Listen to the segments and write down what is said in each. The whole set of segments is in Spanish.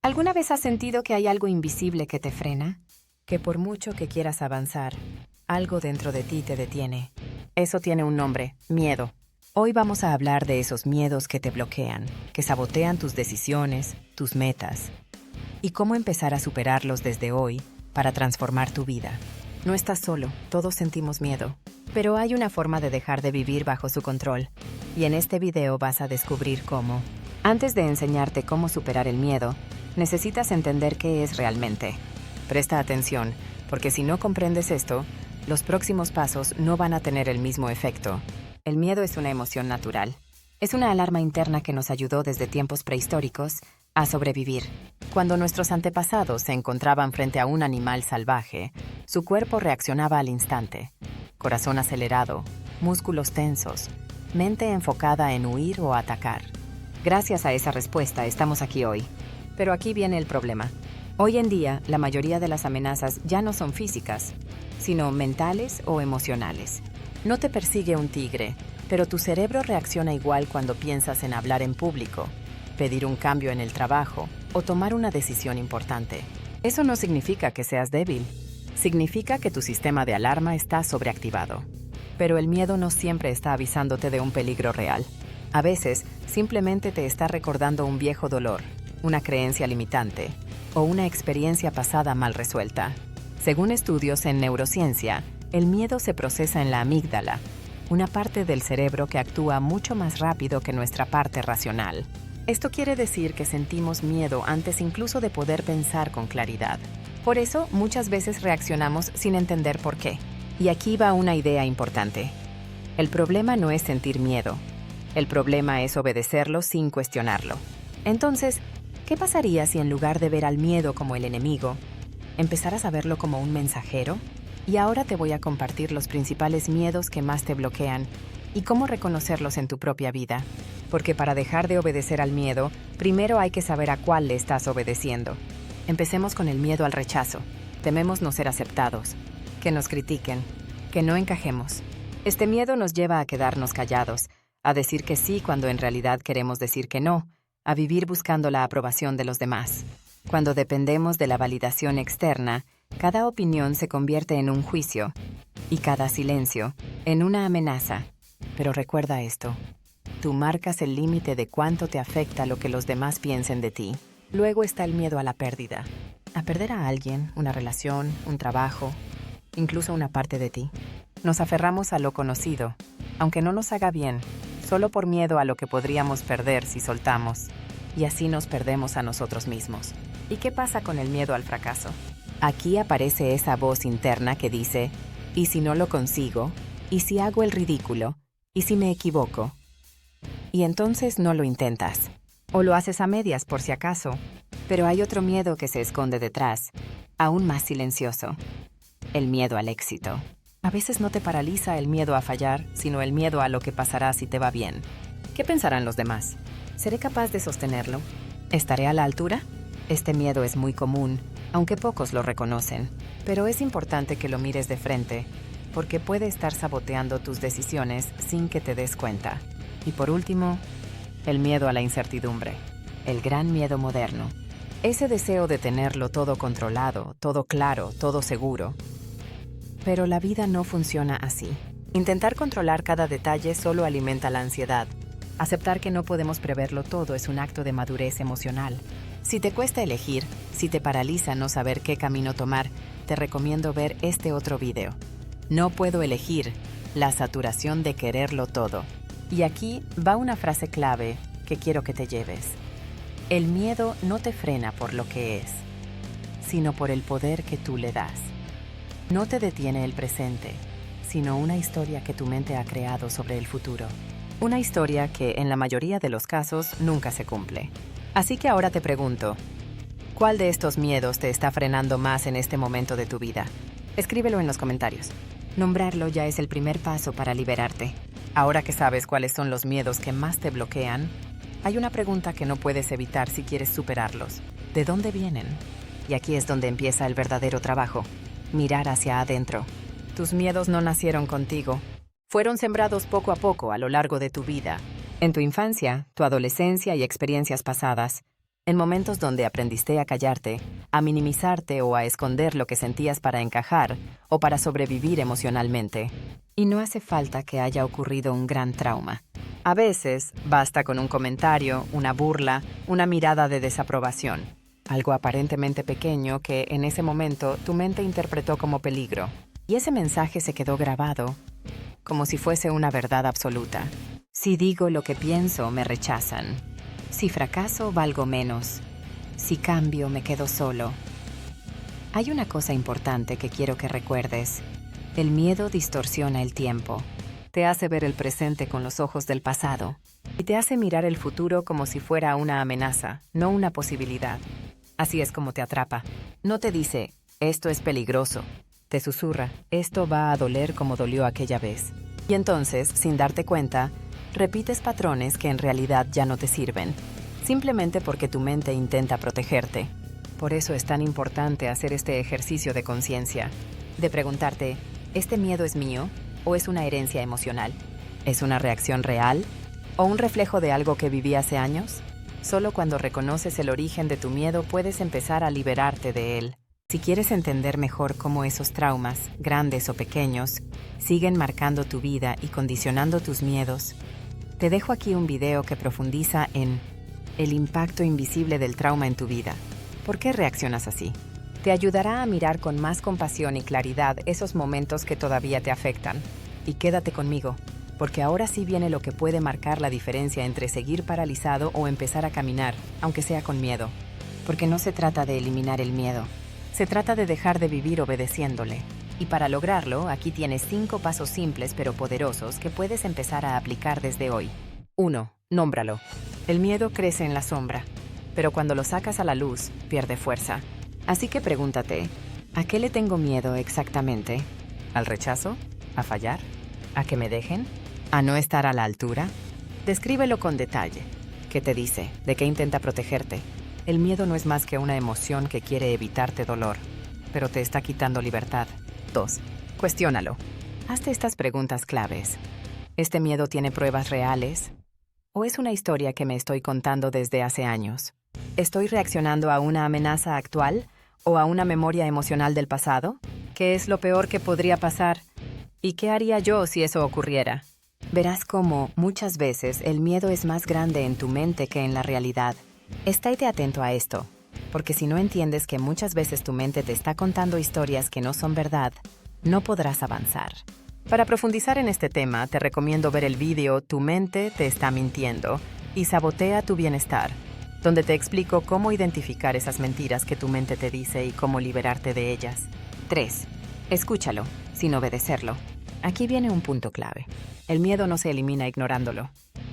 ¿Alguna vez has sentido que hay algo invisible que te frena? Que por mucho que quieras avanzar, algo dentro de ti te detiene. Eso tiene un nombre: miedo. Hoy vamos a hablar de esos miedos que te bloquean, que sabotean tus decisiones, tus metas, y cómo empezar a superarlos desde hoy para transformar tu vida. No estás solo, todos sentimos miedo, pero hay una forma de dejar de vivir bajo su control, y en este video vas a descubrir cómo. Antes de enseñarte cómo superar el miedo, necesitas entender qué es realmente. Presta atención, porque si no comprendes esto, los próximos pasos no van a tener el mismo efecto. El miedo es una emoción natural. Es una alarma interna que nos ayudó desde tiempos prehistóricos a sobrevivir. Cuando nuestros antepasados se encontraban frente a un animal salvaje, su cuerpo reaccionaba al instante. Corazón acelerado, músculos tensos, mente enfocada en huir o atacar. Gracias a esa respuesta estamos aquí hoy. Pero aquí viene el problema. Hoy en día, la mayoría de las amenazas ya no son físicas, sino mentales o emocionales. No te persigue un tigre, pero tu cerebro reacciona igual cuando piensas en hablar en público, pedir un cambio en el trabajo o tomar una decisión importante. Eso no significa que seas débil. Significa que tu sistema de alarma está sobreactivado. Pero el miedo no siempre está avisándote de un peligro real. A veces, simplemente te está recordando un viejo dolor, una creencia limitante o una experiencia pasada mal resuelta. Según estudios en neurociencia, el miedo se procesa en la amígdala, una parte del cerebro que actúa mucho más rápido que nuestra parte racional. Esto quiere decir que sentimos miedo antes incluso de poder pensar con claridad. Por eso, muchas veces reaccionamos sin entender por qué. Y aquí va una idea importante. El problema no es sentir miedo. El problema es obedecerlo sin cuestionarlo. Entonces, ¿qué pasaría si en lugar de ver al miedo como el enemigo, empezaras a verlo como un mensajero? Y ahora te voy a compartir los principales miedos que más te bloquean y cómo reconocerlos en tu propia vida. Porque para dejar de obedecer al miedo, primero hay que saber a cuál le estás obedeciendo. Empecemos con el miedo al rechazo. Tememos no ser aceptados, que nos critiquen, que no encajemos. Este miedo nos lleva a quedarnos callados, a decir que sí cuando en realidad queremos decir que no, a vivir buscando la aprobación de los demás. Cuando dependemos de la validación externa, cada opinión se convierte en un juicio y cada silencio en una amenaza. Pero recuerda esto: tú marcas el límite de cuánto te afecta lo que los demás piensen de ti. Luego está el miedo a la pérdida, a perder a alguien, una relación, un trabajo, incluso una parte de ti. Nos aferramos a lo conocido, aunque no nos haga bien, solo por miedo a lo que podríamos perder si soltamos. Y así nos perdemos a nosotros mismos. ¿Y qué pasa con el miedo al fracaso? Aquí aparece esa voz interna que dice: ¿y si no lo consigo? ¿Y si hago el ridículo? ¿Y si me equivoco? Y entonces no lo intentas. O lo haces a medias por si acaso. Pero hay otro miedo que se esconde detrás, aún más silencioso: el miedo al éxito. A veces no te paraliza el miedo a fallar, sino el miedo a lo que pasará si te va bien. ¿Qué pensarán los demás? ¿Seré capaz de sostenerlo? ¿Estaré a la altura? Este miedo es muy común, aunque pocos lo reconocen. Pero es importante que lo mires de frente, porque puede estar saboteando tus decisiones sin que te des cuenta. Y por último, el miedo a la incertidumbre. El gran miedo moderno. Ese deseo de tenerlo todo controlado, todo claro, todo seguro. Pero la vida no funciona así. Intentar controlar cada detalle solo alimenta la ansiedad. Aceptar que no podemos preverlo todo es un acto de madurez emocional. Si te cuesta elegir, si te paraliza no saber qué camino tomar, te recomiendo ver este otro video. No puedo elegir: la saturación de quererlo todo. Y aquí va una frase clave que quiero que te lleves. El miedo no te frena por lo que es, sino por el poder que tú le das. No te detiene el presente, sino una historia que tu mente ha creado sobre el futuro. Una historia que, en la mayoría de los casos, nunca se cumple. Así que ahora te pregunto, ¿cuál de estos miedos te está frenando más en este momento de tu vida? Escríbelo en los comentarios. Nombrarlo ya es el primer paso para liberarte. Ahora que sabes cuáles son los miedos que más te bloquean, hay una pregunta que no puedes evitar si quieres superarlos. ¿De dónde vienen? Y aquí es donde empieza el verdadero trabajo: mirar hacia adentro. Tus miedos no nacieron contigo. Fueron sembrados poco a poco a lo largo de tu vida. En tu infancia, tu adolescencia y experiencias pasadas. En momentos donde aprendiste a callarte, a minimizarte o a esconder lo que sentías para encajar o para sobrevivir emocionalmente. Y no hace falta que haya ocurrido un gran trauma. A veces basta con un comentario, una burla, una mirada de desaprobación. Algo aparentemente pequeño que en ese momento tu mente interpretó como peligro. Y ese mensaje se quedó grabado como si fuese una verdad absoluta. Si digo lo que pienso, me rechazan. Si fracaso, valgo menos. Si cambio, me quedo solo. Hay una cosa importante que quiero que recuerdes. El miedo distorsiona el tiempo. Te hace ver el presente con los ojos del pasado. Y te hace mirar el futuro como si fuera una amenaza, no una posibilidad. Así es como te atrapa. No te dice, esto es peligroso. Te susurra, esto va a doler como dolió aquella vez. Y entonces, sin darte cuenta, repites patrones que en realidad ya no te sirven, simplemente porque tu mente intenta protegerte. Por eso es tan importante hacer este ejercicio de conciencia, de preguntarte, ¿este miedo es mío o es una herencia emocional? ¿Es una reacción real o un reflejo de algo que viví hace años? Solo cuando reconoces el origen de tu miedo puedes empezar a liberarte de él. Si quieres entender mejor cómo esos traumas, grandes o pequeños, siguen marcando tu vida y condicionando tus miedos, te dejo aquí un video que profundiza en el impacto invisible del trauma en tu vida. ¿Por qué reaccionas así? Te ayudará a mirar con más compasión y claridad esos momentos que todavía te afectan. Y quédate conmigo, porque ahora sí viene lo que puede marcar la diferencia entre seguir paralizado o empezar a caminar, aunque sea con miedo. Porque no se trata de eliminar el miedo. Se trata de dejar de vivir obedeciéndole. Y para lograrlo, aquí tienes 5 pasos simples pero poderosos que puedes empezar a aplicar desde hoy. 1. Nómbralo. El miedo crece en la sombra, pero cuando lo sacas a la luz, pierde fuerza. Así que pregúntate, ¿a qué le tengo miedo exactamente? ¿Al rechazo? ¿A fallar? ¿A que me dejen? ¿A no estar a la altura? Descríbelo con detalle. ¿Qué te dice? ¿De qué intenta protegerte? El miedo no es más que una emoción que quiere evitarte dolor, pero te está quitando libertad. 2. Cuestiónalo. Hazte estas preguntas claves. ¿Este miedo tiene pruebas reales? ¿O es una historia que me estoy contando desde hace años? ¿Estoy reaccionando a una amenaza actual o a una memoria emocional del pasado? ¿Qué es lo peor que podría pasar? ¿Y qué haría yo si eso ocurriera? Verás cómo, muchas veces, el miedo es más grande en tu mente que en la realidad. Estate atento a esto, porque si no entiendes que muchas veces tu mente te está contando historias que no son verdad, no podrás avanzar. Para profundizar en este tema, te recomiendo ver el vídeo Tu mente te está mintiendo y sabotea tu bienestar, donde te explico cómo identificar esas mentiras que tu mente te dice y cómo liberarte de ellas. 3. Escúchalo, sin obedecerlo. Aquí viene un punto clave. El miedo no se elimina ignorándolo.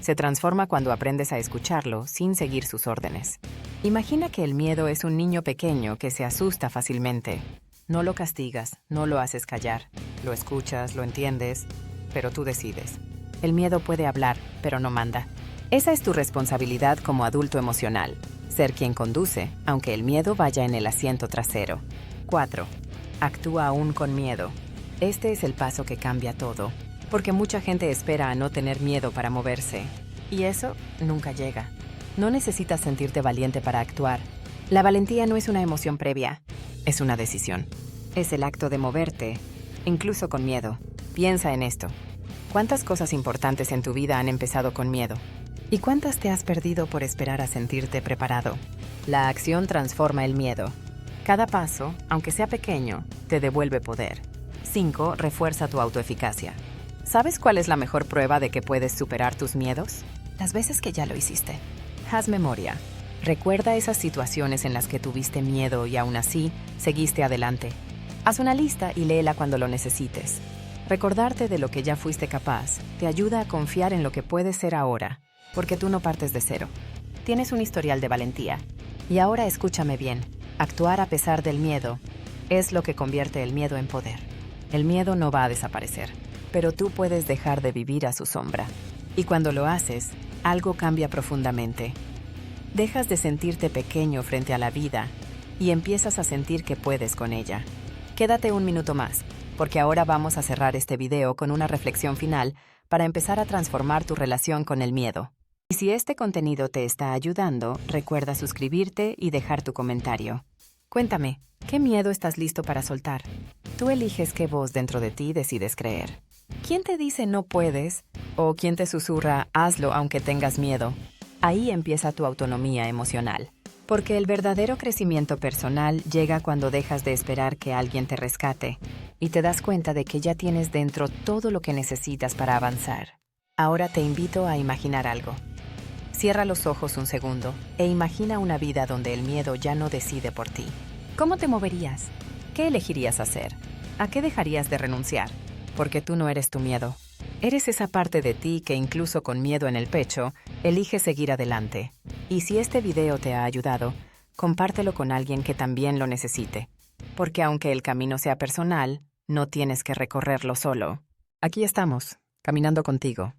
Se transforma cuando aprendes a escucharlo sin seguir sus órdenes. Imagina que el miedo es un niño pequeño que se asusta fácilmente. No lo castigas, no lo haces callar. Lo escuchas, lo entiendes, pero tú decides. El miedo puede hablar, pero no manda. Esa es tu responsabilidad como adulto emocional. Ser quien conduce, aunque el miedo vaya en el asiento trasero. 4. Actúa aún con miedo. Este es el paso que cambia todo, porque mucha gente espera a no tener miedo para moverse. Y eso nunca llega. No necesitas sentirte valiente para actuar. La valentía no es una emoción previa, es una decisión. Es el acto de moverte, incluso con miedo. Piensa en esto. ¿Cuántas cosas importantes en tu vida han empezado con miedo? ¿Y cuántas te has perdido por esperar a sentirte preparado? La acción transforma el miedo. Cada paso, aunque sea pequeño, te devuelve poder. 5. Refuerza tu autoeficacia. ¿Sabes cuál es la mejor prueba de que puedes superar tus miedos? Las veces que ya lo hiciste. Haz memoria. Recuerda esas situaciones en las que tuviste miedo y aún así seguiste adelante. Haz una lista y léela cuando lo necesites. Recordarte de lo que ya fuiste capaz te ayuda a confiar en lo que puedes ser ahora, porque tú no partes de cero. Tienes un historial de valentía. Y ahora escúchame bien. Actuar a pesar del miedo es lo que convierte el miedo en poder. El miedo no va a desaparecer, pero tú puedes dejar de vivir a su sombra. Y cuando lo haces, algo cambia profundamente. Dejas de sentirte pequeño frente a la vida y empiezas a sentir que puedes con ella. Quédate un minuto más, porque ahora vamos a cerrar este video con una reflexión final para empezar a transformar tu relación con el miedo. Y si este contenido te está ayudando, recuerda suscribirte y dejar tu comentario. Cuéntame, ¿qué miedo estás listo para soltar? Tú eliges qué voz dentro de ti decides creer. ¿Quién te dice no puedes? ¿O quién te susurra hazlo aunque tengas miedo? Ahí empieza tu autonomía emocional. Porque el verdadero crecimiento personal llega cuando dejas de esperar que alguien te rescate y te das cuenta de que ya tienes dentro todo lo que necesitas para avanzar. Ahora te invito a imaginar algo. Cierra los ojos un segundo e imagina una vida donde el miedo ya no decide por ti. ¿Cómo te moverías? ¿Qué elegirías hacer? ¿A qué dejarías de renunciar? Porque tú no eres tu miedo. Eres esa parte de ti que incluso con miedo en el pecho, elige seguir adelante. Y si este video te ha ayudado, compártelo con alguien que también lo necesite. Porque aunque el camino sea personal, no tienes que recorrerlo solo. Aquí estamos, caminando contigo.